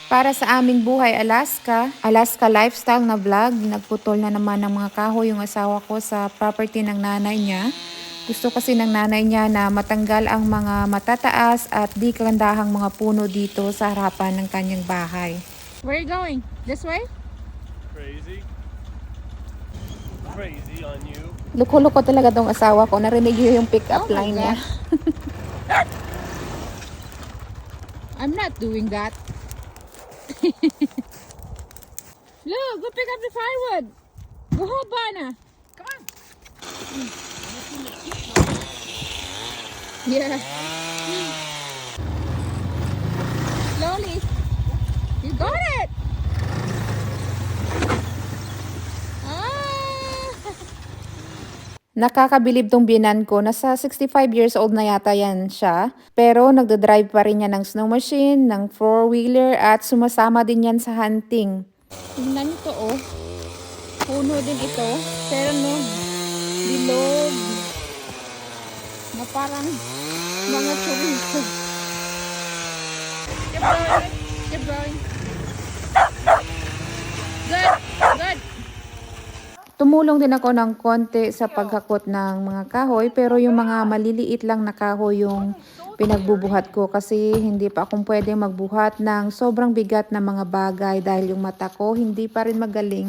Para sa aming buhay Alaska lifestyle na vlog, nagputol na naman ng mga kahoy yung asawa ko sa property ng nanay niya. Gusto kasi ng nanay niya na matanggal ang mga matataas at di kagandahang mga puno dito sa harapan ng kanyang bahay. Where are you going? This way? Crazy. Crazy on you. Luko-luko talaga tong asawa ko. Narinig niyo yung pick-up line niya. I'm not doing that. Look, go pick up the firewood. Go home, Bana. Come on. Yeah. Slowly. You got it. Nakakabilib tong binan ko. Nasa 65 years old na yata yan siya. Pero nagdadrive pa rin yan ng snow machine, ng four-wheeler at sumasama din yan sa hunting. Tingnan nyo to oh. Puno din ito. Pero no, bilog. Na parang mga chorizo. Keep going. Keep going. Good. Good. Tumulong din ako ng konti sa paghakot ng mga kahoy pero yung mga maliliit lang na kahoy yung pinagbubuhat ko kasi hindi pa akong pwedeng magbuhat ng sobrang bigat na mga bagay dahil yung mata ko hindi pa rin magaling.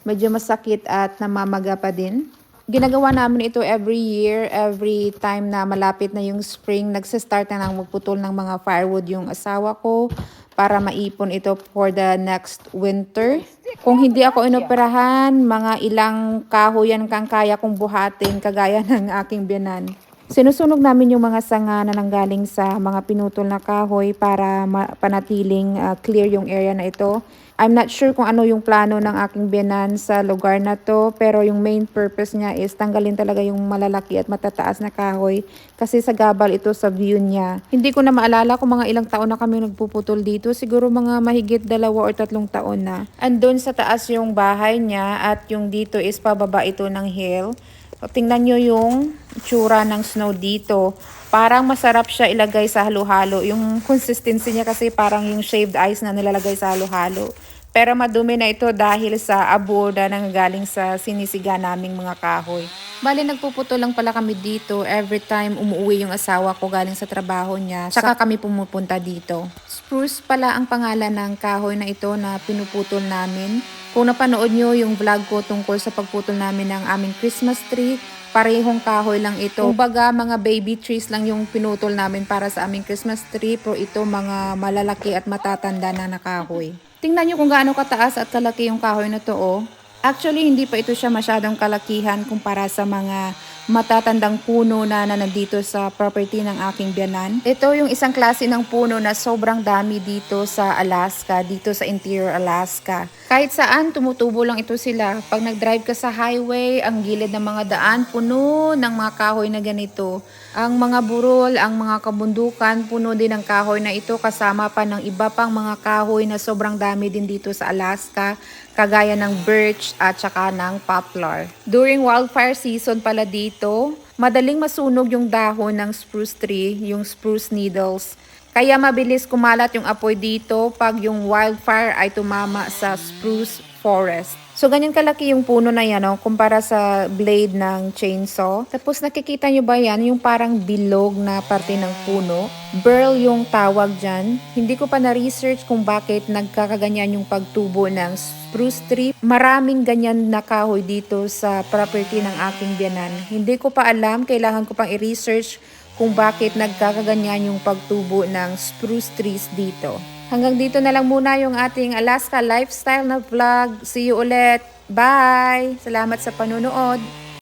Medyo masakit at namamaga pa din. Ginagawa namin ito every year, every time na malapit na yung spring, nagsistart na ng magputol ng mga firewood yung asawa ko para maipon ito for the next winter. Kung hindi ako inoperahan, mga ilang kahoy yan kang kaya kong buhatin kagaya ng aking biyanan. Sinusunog namin yung mga sanga na nanggaling sa mga pinutol na kahoy para panatiling clear yung area na ito. I'm not sure kung ano yung plano ng aking biyanan sa lugar na to, pero yung main purpose niya is tanggalin talaga yung malalaki at matataas na kahoy kasi sa gabal ito sa view niya. Hindi ko na maalala kung mga ilang taon na kami nagpuputol dito, siguro mga mahigit 2 o 3 taon na. Andun sa taas yung bahay niya at yung dito is pababa ito ng hill. Tingnan nyo yung tsura ng snow dito. Parang masarap siya ilagay sa halo-halo. Yung consistency niya kasi parang yung shaved ice na nilalagay sa halo-halo. Pero madumi na ito dahil sa abo na nanggagaling sa sinisiga naming mga kahoy. Bali, nagpuputol lang pala kami dito every time umuwi yung asawa ko galing sa trabaho niya. Saka kami pumupunta dito. Spruce pala ang pangalan ng kahoy na ito na pinuputol namin. Kung napanood nyo yung vlog ko tungkol sa pagputol namin ng aming Christmas tree, parehong kahoy lang ito. Kumbaga, mga baby trees lang yung pinutol namin para sa aming Christmas tree, pero ito mga malalaki at matatanda na kahoy. Tingnan nyo kung gaano kataas at kalaki yung kahoy na to oh. Actually, hindi pa ito siya masyadong kalakihan kumpara sa mga matatandang puno na nandito sa property ng aking biyanan. Ito yung isang klase ng puno na sobrang dami dito sa Alaska, dito sa interior Alaska. Kahit saan, tumutubo lang ito sila. Pag nag-drive ka sa highway, ang gilid ng mga daan, puno ng mga kahoy na ganito. Ang mga burol, ang mga kabundukan, puno din ng kahoy na ito kasama pa ng iba pang mga kahoy na sobrang dami din dito sa Alaska, kagaya ng birch at saka ng poplar. During wildfire season pala dito, madaling masunog yung dahon ng spruce tree, yung spruce needles. Kaya mabilis kumalat yung apoy dito pag yung wildfire ay tumama sa spruce forest. So, ganyan kalaki yung puno na yan, oh, kumpara sa blade ng chainsaw. Tapos, nakikita nyo ba yan? Yung parang bilog na parte ng puno. Burl yung tawag dyan. Hindi ko pa na-research kung bakit nagkakaganyan yung pagtubo ng spruce tree. Maraming ganyan na kahoy dito sa property ng aking biyanan. Hindi ko pa alam. Kailangan ko pang i-research kung bakit nagkakaganyan yung pagtubo ng spruce trees dito. Hanggang dito na lang muna yung ating Alaska lifestyle na vlog. See you ulit. Bye! Salamat sa panunood.